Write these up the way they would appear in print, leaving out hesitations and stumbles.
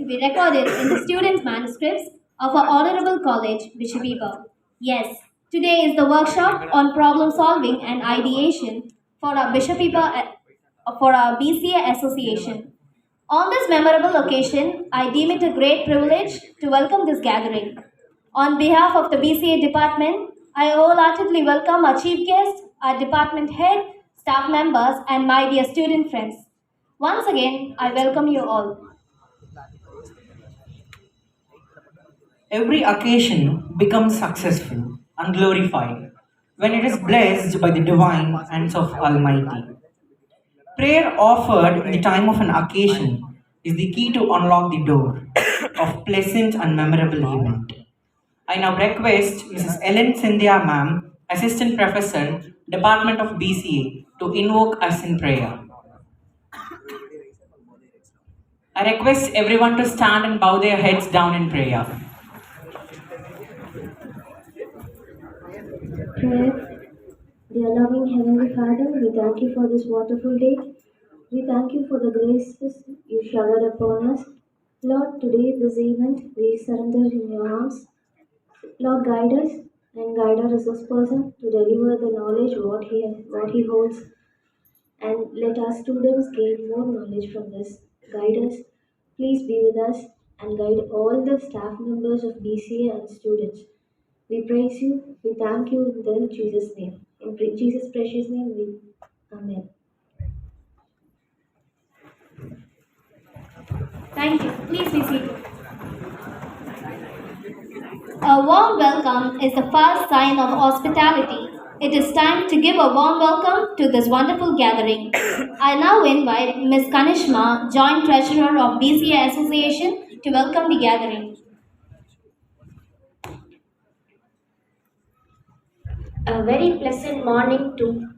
to be recorded in the students' manuscripts of our Honorable College, Bishop Weber. Yes, today is the workshop on problem solving and ideation for our for our BCA Association. On this memorable occasion, I deem it a great privilege to welcome this gathering. On behalf of the BCA department, I wholeheartedly welcome our chief guest, our department head, staff members, and my dear student friends. Once again, I welcome you all. Every occasion becomes successful and glorified when it is blessed by the divine hands of Almighty. Prayer offered in the time of an occasion is the key to unlock the door of pleasant and memorable event. I now request Mrs. Ellen Cynthia Ma'am, Assistant Professor, Department of BCA, to invoke us in prayer. I request everyone to stand and bow their heads down in prayer. Prayer. Dear loving Heavenly Father, we thank you for this wonderful day. We thank you for the graces you showered upon us. Lord, today, this event, we surrender in your arms. Lord, guide us and guide our resource person to deliver the knowledge what he holds, and let our students gain more knowledge from this. Guide us, please be with us, and guide all the staff members of BCA and students. We praise you, we thank you in Jesus' name. In Jesus' precious name, we Amen. Thank you. Please be seated. A warm welcome is the first sign of hospitality. It is time to give a warm welcome to this wonderful gathering. I now invite Ms. Kanishma, Joint Treasurer of BCA Association, to welcome the gathering. A very pleasant morning to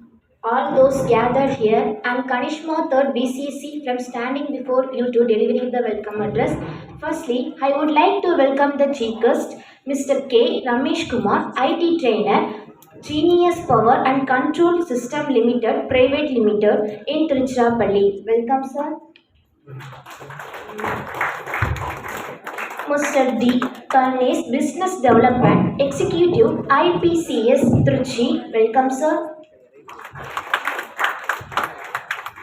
all those gathered here. I am Kanishma, 3rd BCC, from standing before you to delivering the welcome address. Firstly, I would like to welcome the chief guest, Mr. K. Ramesh Kumar, IT trainer, Genius Power and Control System Limited, Private Limited in Tiruchirappalli. Welcome, sir. Mr. D. Karnes, Business Development Executive, IPCS Trichy. Welcome, sir.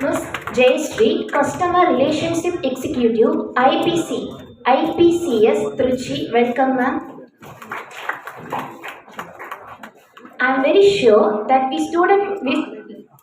Ms. Jayashree, Customer Relationship Executive, IPCS Trichy. Welcome, ma'am. I am very sure that we students will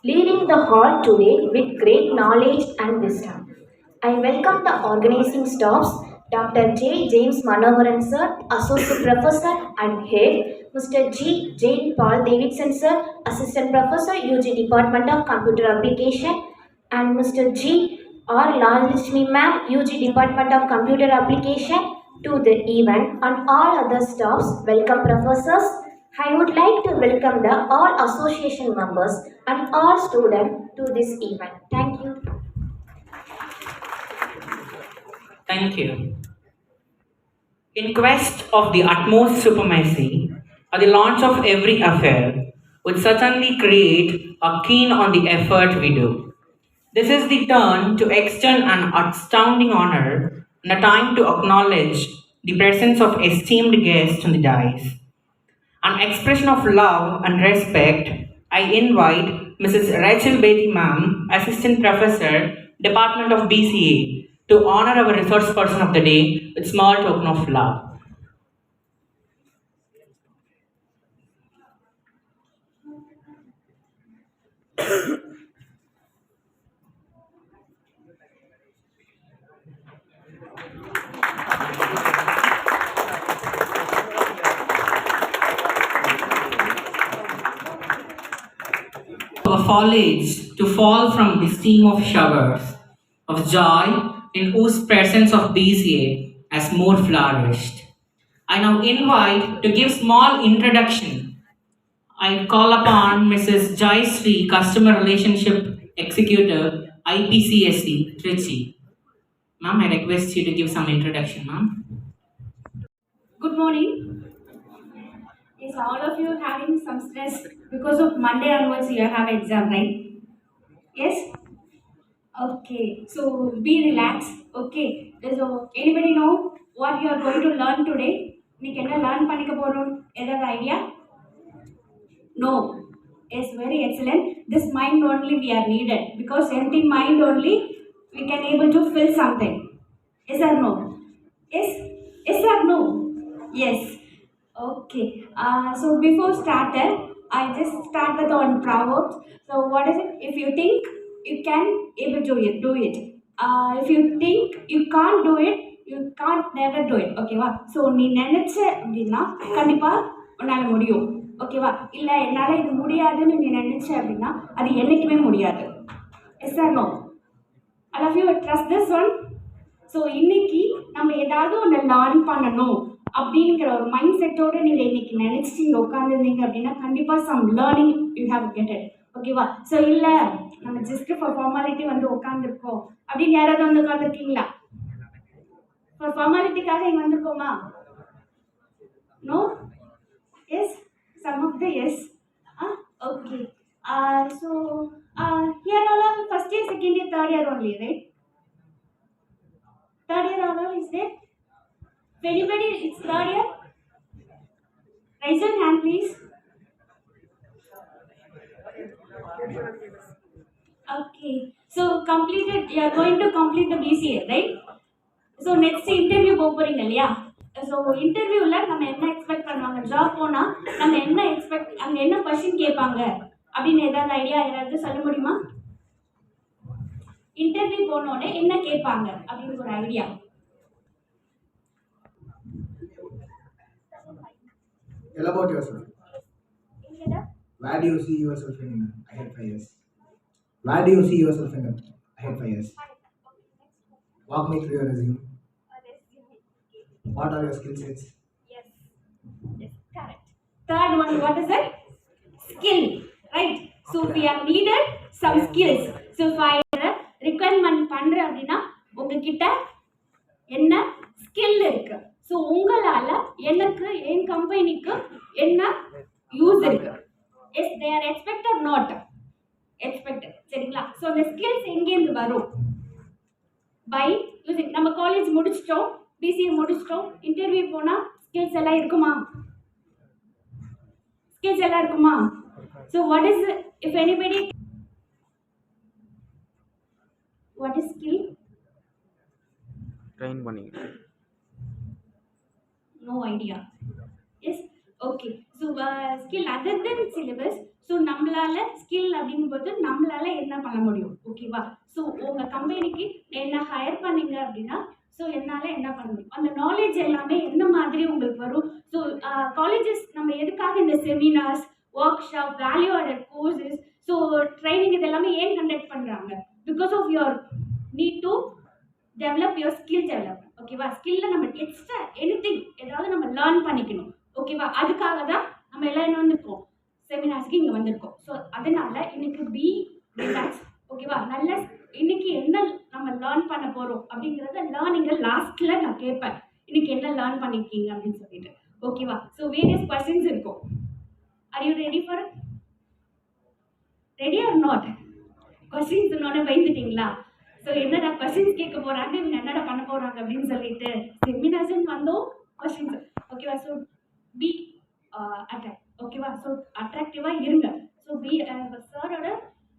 leaving the hall today with great knowledge and wisdom. I welcome the organizing staffs, Dr. J. James Manoharan sir, Associate Professor and Head, Mr. G. Jane Paul Davidson sir, Assistant Professor, UG Department of Computer Application, and Mr. G. R. Lalishmi ma'am, UG Department of Computer Application, to the event, and all other staffs. Welcome, professors. I would like to welcome the all association members and all students to this event. Thank you. Thank you. In quest of the utmost supremacy, or the launch of every affair, would certainly create a keen on the effort we do. This is the turn to extend an astounding honor and a time to acknowledge the presence of esteemed guests on the dais. An expression of love and respect, I invite Mrs. Rachel Betty Ma'am, Assistant Professor, Department of BCA, to honor our resource person of the day with small token of love. Our foliage to fall from the steam of showers of joy in whose presence of BCA has more flourished. I now invite to give small introduction. I call upon Mrs. Joy Sri, Customer Relationship Executive, IPCSC, Trichy. Ma'am, I request you to give some introduction, ma'am. Good morning. Is all of you having some stress because of Monday onwards you have exam, right? Yes? Okay. So be relaxed. Okay. So, anybody know what you are going to learn today? இன்னைக்கு என்ன learn பண்ணிக்க போறோம்? ஏதாவது idea? No. Yes, very excellent. This mind only we are needed because empty mind only we can able to fill something. Yes or no? Yes? Yes or no? Yes. Okay. So before started, I just start with on proverbs. So what is it? If you think you can able to do it. If you think you can't do it, you can't never do it. Okay, வா? So நீ நினைச்ச அப்படின்னா கண்டிப்பா உன்னால முடியும். ஓகேவா? இல்ல என்னால இது முடியாதுன்னு நீ நினைச்ச அப்படின்னா அது என்னைக்குமே முடியாது. Yes or no? All of you trust this one? So இன்னைக்கு நம்ம ஏதாவது ஒன்று லேர்ன் பண்ணணும் அப்படிங்கிற ஒரு மைண்ட் செட்டோடு நீங்கள் இன்னைக்கு நினச்சி உட்காந்துருந்தீங்க அப்படின்னா கண்டிப்பாக some learning you have getted. ஓகேவா? ஸோ இல்லை நம்ம ஜஸ்ட் ஃபார் ஃபார்மாலிட்டி வந்து உட்காந்துருக்கோம் அப்படின்னு யாராவது வந்து உட்காந்துருக்கீங்களா? ஃபார் ஃபார்மாலிட்டிக்காக இங்கே வந்திருக்கோமா? No? Yes, some of the yes. Okay. So here all first year, second year, third year only, right? Third year all is there? If anybody is third year, raise your hand please. Okay. So completed, you are going to complete the BCA, right? So next interview போறீங்க இல்லையா? So இன்டர்வியூவில் நம்ம என்ன expect பண்ணுவாங்க? Job போனால் நம்ம என்ன expect, அங்கே என்ன கொஷின் கேட்பாங்க அப்படின்னு ஏதாவது ஐடியா யாராவது சொல்ல முடியுமா? இன்டர்வியூ போனோடனே என்ன கேட்பாங்க அப்படின்னு ஒரு idea? Tell about yourself. Where do you see yourself in ahead 5 years? Where do you see yourself in ahead 5 years? Walk me through your resume. What are your skill sets? Yes. Yes, correct. Third one, what is it? Skill, right? So we have needed some skills. So if I requirement பண்றேன் அப்படின்னா உங்ககிட்ட என்ன skill இருக்கு? So உங்களால எனக்கு என் கம்பெனிக்கு என்ன use இருக்கு? Yes, they are expect or not expected, சரிங்களா? ஸோ அந்த ஸ்கில்ஸ் எங்கேருந்து வரும்? By using. நம்ம காலேஜ் முடிச்சிட்டோம், பிசிஏ முடிச்சிட்டோம், இன்டர்வியூ போனால் ஸ்கில்ஸ் எல்லாம் இருக்குமா? ஸ்கில்ஸ் எல்லாம் இருக்குமா? So what is, if anybody, what is skill? Train பண்ணி No idea. Yes, okay. So skill other than syllabus. So நம்மளால ஸ்கில் அப்படிங்கும்போது நம்மளால என்ன பண்ண முடியும்? ஓகேவா? ஸோ உங்கள் கம்பெனிக்கு என்ன ஹையர் பண்ணீங்க அப்படின்னா ஸோ என்னால் என்ன பண்ண முடியும்? அந்த நாலேஜ் எல்லாமே என்ன மாதிரி உங்களுக்கு வரும்? ஸோ காலேஜஸ் நம்ம எதுக்காக இந்த seminars, workshop, value added courses, so training இது எல்லாமே ஏன் கண்டக்ட் பண்ணுறாங்க? Because of your need to develop your skill development. ஓகேவா? ஸ்கில்ல நம்ம எக்ஸ்ட்ரா எனிதிங் ஏதாவது நம்ம லேர்ன் பண்ணிக்கணும். ஓகேவா? அதுக்காக தான் நம்ம எல்லாம் என்ன வந்திருக்கோம், செமினார்ஸ்க்கு இங்கே வந்திருக்கோம். ஸோ அதனால இன்னைக்கு பி ரிலாக்ஸ். ஓகேவா? நல்ல இன்னைக்கு என்ன நம்ம லேர்ன் பண்ண போகிறோம் அப்படிங்கிறத லேர்னிங்கை லாஸ்ட்டில் நான் கேட்பேன், இன்னைக்கு என்ன லேர்ன் பண்ணியிருக்கீங்க அப்படின்னு சொல்லிட்டு. ஓகேவா? ஸோ வேரியஸ் கொஸ்டின்ஸ் இருக்கும். Are you ready for ready or not? Questions இன்னொன்று பயந்துட்டீங்களா? ஸோ என்னடா கொஸ்டின்ஸ் கேட்க போகிறாங்க, இவங்க என்னடா பண்ண போகிறாங்க அப்படின்னு சொல்லிட்டு செமினார்ஸ்ன்னு வந்தோம் கொஸ்டின்ஸ். ஓகேவா? So be attract. ஓகேவா? ஸோ அட்ராக்டிவாக இருங்க. ஸோ பி சாரோட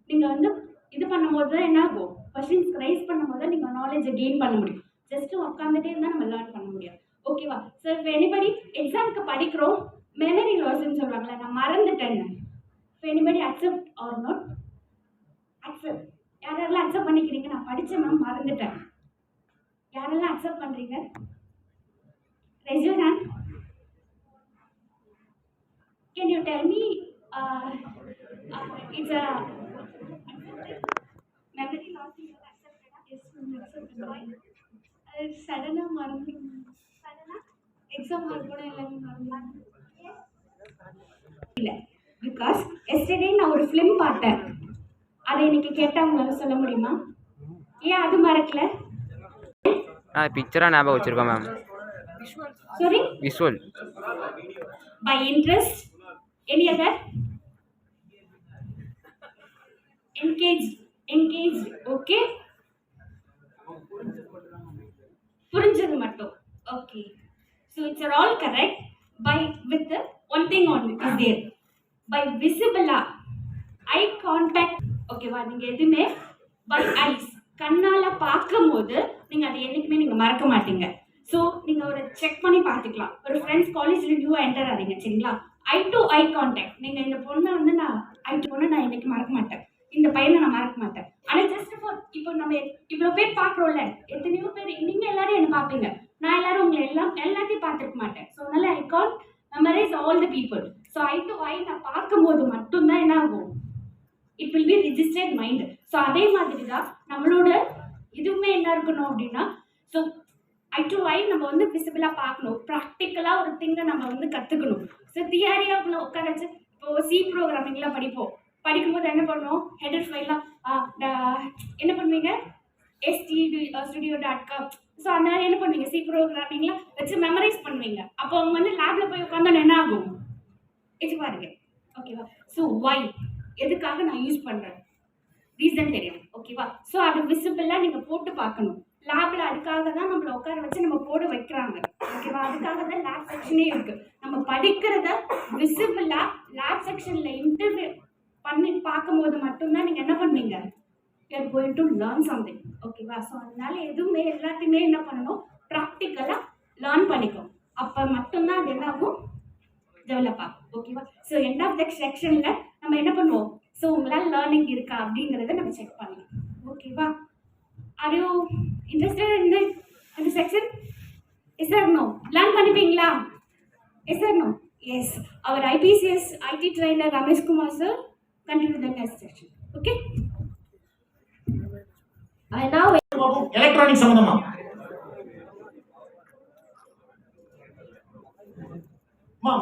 நீங்கள் வந்து இது பண்ணும்போது தான் என்ன ஆகும், கொஸ்டின்ஸ் ரைஸ் பண்ணும்போது தான் நீங்கள் நாலேஜை கெயின் பண்ண முடியும். ஜஸ்ட்டு உட்காந்துட்டே இருந்தால் நம்ம லேர்ன் பண்ண முடியாது. ஓகேவா? ஸோ இப்போ எனிபடி எக்ஸாமுக்கு படிக்கிறோம், மெமரி லாஸ்ன்னு சொல்லுவாங்களே, நான் மறந்துட்டேன்னு. இப்போ anybody accept or not? Accept. யாரெல்லாம் அக்செப்ட் பண்ணிக்கிறீங்க? நான் படித்தேன் மேம், மறந்துட்டேன். யாரெல்லாம் அக்செப்ட் பண்ணுறீங்க? Raise your hand. Can you tell me, it's a memory loss you have accepted? Yes, ma'am, accepted. Why? Suddenly மறந்து, suddenly exam hall கூட எல்லாமே மறந்து. இல்லை, பிகாஸ் எஸ்டர்டே நான் ஒரு ஃபிலிம் பார்த்தேன், அதை இன்னைக்கு கேட்டால் உங்களால் சொல்ல முடியுமா? ஏன் அது மறக்கல? பிக்சராக ஞாபகம் வச்சுருக்கோம் ma'am. Sorry? Visual. By interest? Any other? Engaged. Engaged. Okay? புரிஞ்சது மட்டும். Okay. So it's are all correct. By with one thing one is there. By விசிபிளா ஐ கான்டாக்ட். ஓகேவா? நீங்க எதுவுமே பை ஐஸ் கண்ணால பார்க்கும்போது நீங்க அதை என்னைக்குமே நீங்க மறக்க மாட்டீங்க. ஸோ நீங்க ஒரு செக் பண்ணி பார்த்துக்கலாம். ஒரு ஃப்ரெண்ட்ஸ் காலேஜ்ல நியூவா என்டர் ஆறீங்க சரிங்களா? ஐ டு ஐ கான்டாக்ட். நீங்க இந்த பொண்ணை வந்து நான் பொண்ணை நான் இன்னைக்கு மறக்க மாட்டேன். இந்த பையனை நான் மறக்க மாட்டேன். ஆனா ஜஸ்ட் ஃபார் இப்போ நம்ம இவ்வளவு பேர் பார்க்குறோம்ல, எத்தனையோ பேர் நீங்க எல்லாரும் என்ன பார்ப்பீங்க, நான் எல்லாரும் உங்களை எல்லாத்தையும் பார்த்துருக்க மாட்டேன். ஸோ அதனால I can memorise all the people. So I do I நான் பார்க்கும்போது மட்டும்தான் என்ன ஆகும், it will be registered mind. So அதே மாதிரி தான் நம்மளோட இதுவுமே என்ன இருக்கணும் அப்படின்னா, ஸோ ஐ டு ஐ நம்ம வந்து விசிபிளாக பார்க்கணும். ப்ராக்டிக்கலாக ஒரு திங்கை நம்ம வந்து கற்றுக்கணும். ஸோ தியரியாவுக்குள்ள உட்கார வச்சு இப்போ சி ப்ரோக்ராமிங்லாம் படிப்போம். படிக்கும்போது என்ன பண்ணுவோம், ஹெடர் ஃபைல்லாம் என்ன பண்ணுவீங்க, studio.com. ஸோ அதனால என்ன பண்ணுவீங்க, சி ப்ரோக்ராமிங்லாம் வச்சு மெமரைஸ் பண்ணுவீங்க. அப்போ அவங்க வந்து லேப்ல போய் உட்காந்தா என்ன ஆகும், இது பாருங்க. ஓகேவா? ஸோ ஒய் எதுக்காக நான் யூஸ் பண்ணுறேன், ரீசன் தெரியும். ஓகேவா? ஸோ அது விசிபிளாக நீங்கள் போட்டு பார்க்கணும். லேப்ல அதுக்காக தான் நம்மளை உட்கார வச்சு நம்ம போட வைக்கிறாங்க. ஓகேவா? அதுக்காக தான் லேப் செக்ஷனே இருக்கு. நம்ம படிக்கிறத விசிபிளாக லேப் செக்ஷன்ல இன்டர்வியூ பண்ணி பார்க்கும்போது மட்டும்தான் நீங்கள் என்ன பண்ணுவீங்க, you are going to learn something. ஓகேவா? ஸோ அதனால எதுவுமே எல்லாத்தையுமே என்ன பண்ணணும், ப்ராக்டிக்கலாக லேர்ன் பண்ணிக்கும். அப்போ மட்டும்தான் அது என்ன ஆகும், டெவலப் ஆகும். ஓகேவா? ஸோ எண்ட் ஆஃப் த செக்ஷனில் நம்ம என்ன பண்ணுவோம், ஸோ உங்களால் லேர்னிங் இருக்கா அப்படிங்கிறத நம்ம செக் பண்ணலாம். ஓகேவா? ஆர் யூ இன்ட்ரெஸ்டட் இன் இந்த section? Yes or no? Learn பண்ணிப்பீங்களா? Yes or no? எஸ். அவர் IPCS IT trainer Ramesh Kumar sir continue the next section. Okay? I now electronic சம்பந்தமா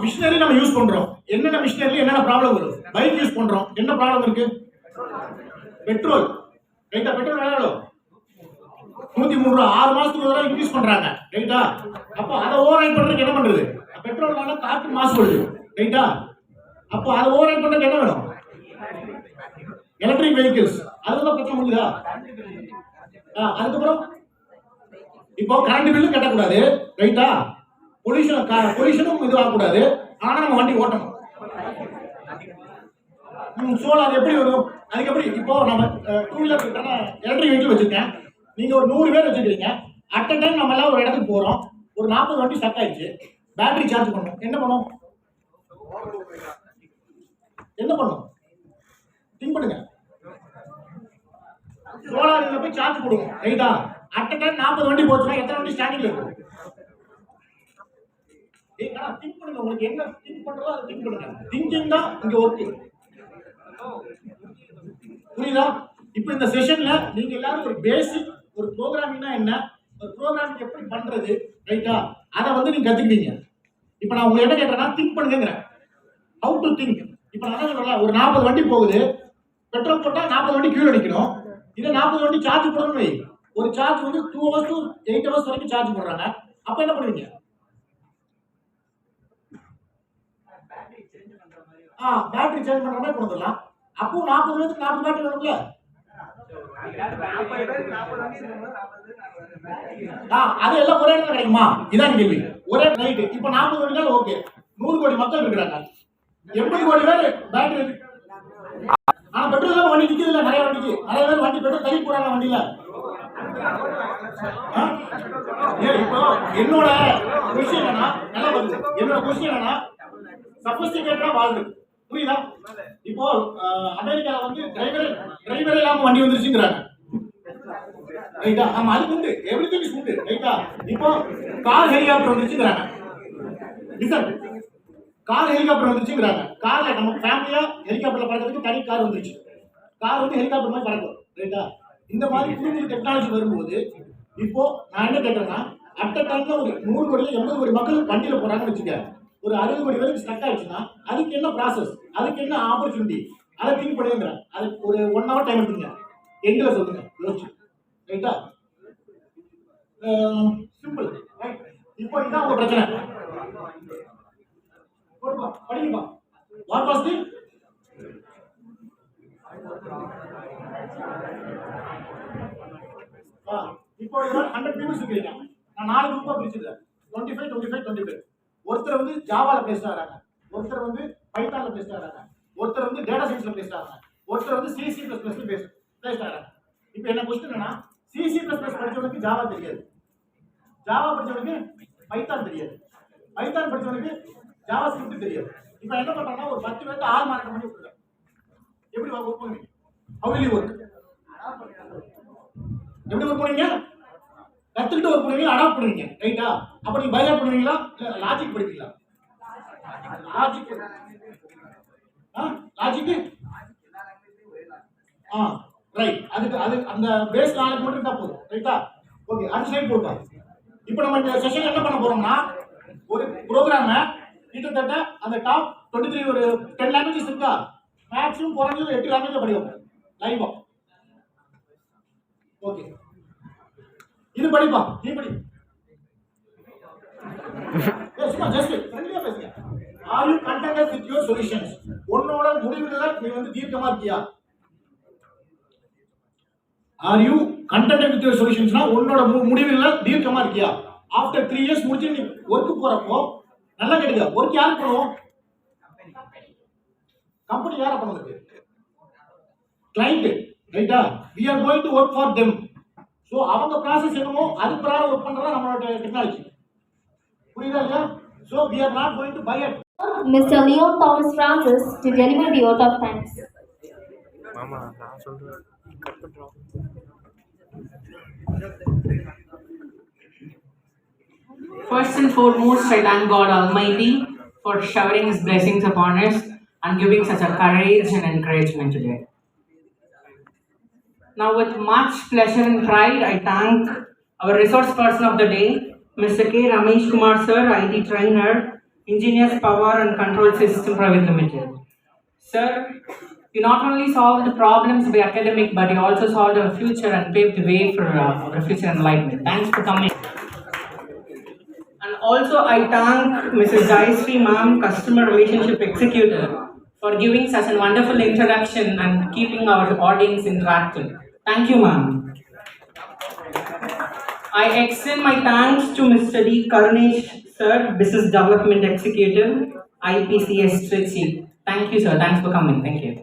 மிஷினரி நம்ம யூஸ் பண்றோம். என்னென்ன மிஷினரில என்னென்ன ப்ராப்ளம் வரும்? பைக் யூஸ் பண்றோம், என்ன ப்ராப்ளம் இருக்கு? பெட்ரோல். ரைட்டா? பெட்ரோல் விலை எவ்வளவு? 103 ரூபா. 6 மாசத்துக்கு ஒரு தடவை இன்க்ரீஸ் பண்றாங்க. ரைட்டா? அப்போ அதை ஓவர் ரைட் பண்றதுக்கு என்ன பண்றது? பெட்ரோல்னால காற்று மாசுபடுது. ரைட்டா? அப்போ அதை ஓவர் ரைட் பண்றதுக்கு என்ன வேணும்? Electric vehicles. அதுதான் பிரச்சனை முடியுதா? அதுக்கப்புறம் இப்போ கரண்ட் பில்லும் கட்டக்கூடாது. ரைட்டா? பொல்யூஷனும் இது ஆகக்கூடாது. ஆனா நம்ம வண்டி ஓட்டணும். சோலார் எப்படி வரும்? அதுக்கு எப்படி? இப்போ நம்ம 2 வீலர் எலக்ட்ரிக் வெஹிக்கிள் வச்சிருக்கேன். நீங்க ஒரு 100 பேர் வச்சிருக்கீங்க. அட் அ டைம் நம்ம எல்லாம் ஒரு இடத்துக்கு போறோம். ஒரு 40 வண்டி ஸ்டக் ஆயிடுச்சு. பேட்டரி சார்ஜ் பண்ணணும். என்ன பண்ணும்? என்ன பண்ணும்? திங்க் பண்ணுங்க. சோலார்ல போய் சார்ஜ் போடுங்க. ரைட்டா? அட் அ டைம் 40 வண்டி போச்சுன்னா எத்தனை வண்டி ஸ்டாண்டிங்ல இருக்கும்? திங்க் பண்ணுங்க. உங்களுக்கு என்ன திங்க் பண்றதோ அதை திங்க் பண்ணுங்க. திங்கிங் தான் இங்க ஒர்க். புரியுதா? இப்போ இந்த செஷன்ல நீங்க எல்லாரும் ஒரு பேசிக், ஒரு ப்ரோக்ராமிங்னா என்ன, ஒரு ப்ரோக்ராமிங் எப்படி பண்றது, ரைட்டா, அதை வந்து நீங்க கத்துக்கிட்டீங்க. இப்போ நான் உங்களை என்ன கேட்கறேன்னா, திங்க் பண்ணுங்கிறேன். How to think. இப்போ நான் சொல்றேன், ஒரு 40 வண்டி போகுது. பெட்ரோல் போட்டா 40 வண்டி கியூல நிக்கணும். இதே 40 வண்டி சார்ஜ் போடணும். ஒரு சார்ஜ் வந்து 2 hours to 8 hours வரைக்கும் சார்ஜ் போடுறாங்க. அப்ப என்ன பண்ணுவீங்க? பேட்டரி சேஞ்ச் பண்ற மாதிரி கொடுத்துடலாம். அப்போ 40 பேருக்கு 40 பேட்டரி வேணும்ல. அது எல்லாம் ஒரே இடத்துல கிடைக்குமா? இதான் கேள்வி. ஒரே ரைட். இப்ப 40 கோடி ஓகே, 100 கோடி மக்கள் இருக்கிறாங்க. 80 கோடி பேர் பேட்டரி. ஆனா பெட்ரோல் தான் வண்டி நிக்குது இல்ல, நிறைய வண்டிக்கு நிறைய பேர் வண்டி பெட்ரோல் தள்ளி போறாங்க வண்டியில. இப்போ என்னோட கொஸ்டின் என்னன்னா, நல்லா வருது. என்னோட கொஸ்டின் என்னன்னா, சஃபிஸ்டிகேட்டடா வாழ்றது. புரியுதா? இப்போ அமெரிக்கால வந்து டிரைவரே இல்லாம வண்டி வந்துருச்சுங்கிறாங்க. ரைட்டா? ஆமா, அது உண்டு. எவ்ரிதிங் இஸ் உண்டு. ரைட்டா? இப்போ கார் ஹெலிகாப்டர் வந்துருச்சுங்கிறாங்க. லிசன், கார் ஹெலிகாப்டர் வந்துருச்சுங்கிறாங்க. கார்ல நம்ம ஃபேமிலியா ஹெலிகாப்டர்ல பறக்கிறதுக்கு தனி கார் வந்துருச்சு. கார் வந்து ஹெலிகாப்டர் மாதிரி பறக்கும். ரைட்டா? இந்த மாதிரி புது புது டெக்னாலஜி வரும்போது இப்போ நான் என்ன கேட்கறேன்னா, அட் அ டைம்ல ஒரு 100 கோடி 80 கோடி மக்கள் வண்டியில போறாங்கன்னு வச்சுக்க, ஒரு 60 கோடி பேருக்கு ஸ்டக் ஆயிடுச்சுன்னா அதுக்கு என்ன ப்ராசஸ், அதுக்கு என்ன ஆப்பர்ச்சுனிட்டி, அதை திங்க் பண்ணுங்கிறேன். அதுக்கு ஒரு 1 hour டைம் எடுத்துங்க. எங்களை சொல்லுங்க, யோசிச்சு. ரைட்டா? சிம்பிள். ரைட்? இப்போ இதான் உங்க பிரச்சனை. படிங்கப்பா. வாட் வாஸ் தி இப்போ 100 பீப்புள்ஸ் இருக்கீங்க. நான் 4 குரூப்பா பிரிச்சிருக்காரு. 25 25 25. ஒருத்தர் வந்து ஜாவால பேசிட்டு வராங்க, ஒருத்தர் வந்து பைத்தான்ல பேசிட்டு வராங்க, ஒருத்தர் வந்து டேட்டா சயின்ஸ்ல பேசிட்டு வராங்க, ஒருத்தர் வந்து C++ பேசிட்டு வராங்க. இப்போ என்ன क्वेश्चन என்னன்னா C++ படிச்சவனுக்கு ஜாவா தெரியாது, ஜாவா படிச்சவனுக்கு பைத்தான் தெரியாது, பைத்தான் படிச்சவனுக்கு ஜாவா ஸ்கிரிப்ட் தெரியாது. இப்போ என்ன பண்றாங்கன்னா ஒரு 10 பேருக்கு ஆள் மார்க் பண்ணி விட்டுறாங்க. எப்படி ஒர்க் பண்ணுவீங்க? How will you work? எப்படி ஒர்க் பண்ணுவீங்க? கத்துக்கிட்டு ஒர்க் பண்ணுவீங்க, அடாப்ட் பண்ணுவீங்க, ரைட்டா? அப்ப நீங்க பைலாட் பண்ணுவீங்களா இல்ல லாஜிக் படிப்பீங்களா? லாஜிக். Logic right. அதுக்கு அந்த பேஸ் நாலேஜ் மட்டும் இருந்தா போதும், ரைட்டா? ஓகே, அடுத்த ஸ்லைட் போடுங்க. இப்போ நம்ம இந்த செஷன்ல என்ன பண்ண போறோம்னா ஒரு ப்ரோக்ராமை கிட்டத்தட்ட அந்த டாப் 23 ஒரு 10 லாங்குவேஜஸ் இருக்கா, மேக்ஸிமம் குறைஞ்சது 8 லாங்குவேஜ் படிப்போம் லைவா. ஓகே, இது படிப்பா, நீ படி. சும்மா ஜஸ்ட் ஃப்ரெண்ட்லியா பேசுங்க. Are you contented with your solutions? உன்னோட முடிவுகளை நீ வந்து தீர்க்கமா இருக்கியா? Are you contented with your சொல்யூஷன்ஸ்னா உன்னோட முடிவுகளை தீர்க்கமா இருக்கியா? ஆஃப்டர் 3 இயர்ஸ் முடிச்சு நீ ஒர்க் போறப்போ நல்லா கேட்டுக்க, ஒர்க் யார் பண்ணுவோம்? கம்பெனி யார பண்ணுது? கிளையண்ட், ரைட்டா? we are going to work for them. So அவங்க process என்னமோ அது பிரகாரம் ஒர்க் பண்றதா நம்மளோட டெக்னாலஜி. புரியுதா இல்லையா? So we are not going to buy it. Mr. Leon Thomas Francis to deliver the vote of thanks. First and foremost, I thank God Almighty for showering His blessings upon us and giving such a courage and encouragement today. Now, with much pleasure and pride, I thank our resource person of the day, Mr. K. Ramesh Kumar Sir, IT trainer, Engineers Power and Control System Private Limited. Sir, you not only solved the problems of the academic, but you also solved our future and paved the way for our future enlightenment. Thanks for coming. And also, I thank Mrs. Jayashree Ma'am, Customer Relationship Executive, for giving such a wonderful introduction and keeping our audience interactive. Thank you, ma'am. I extend my thanks to Mr. D. Karunesh Sir, Business Development Executive, IPCS Trichy. Thank you, sir. Thanks for coming. Thank you.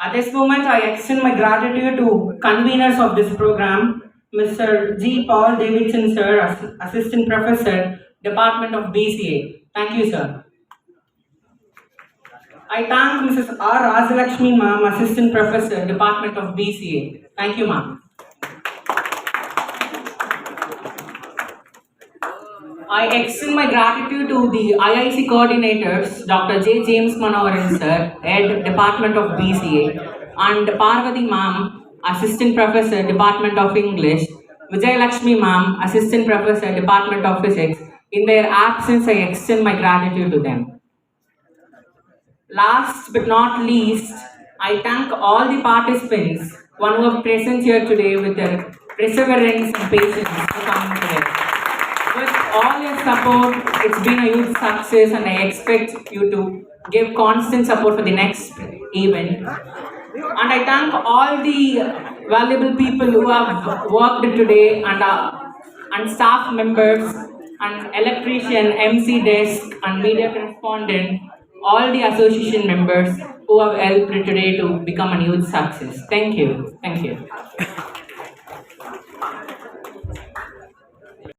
At this moment, I extend my gratitude to conveners of this program, Mr. G. Paul Davidson, sir, Assistant Professor, Department of BCA. Thank you, sir. I thank Mrs. R. Rajalakshmi, ma'am, Assistant Professor, Department of BCA. Thank you, ma'am. I extend my gratitude to the IIC coordinators, Dr. J. James Manoharan, sir, Head, Department of BCA, and Parvati, ma'am, Assistant Professor, Department of English, Vijay Lakshmi, ma'am, Assistant Professor, Department of Physics. In their absence, I extend my gratitude to them. Last but not least, I thank all the participants, one who are present here today with their perseverance and patience to come today. With all your support, it's been a huge success and I expect you to give constant support for the next event. And I thank all the valuable people who have worked today and staff members and electrician, MC desk and media correspondent, all the association members who have helped today to become a huge success. Thank you. Thank you.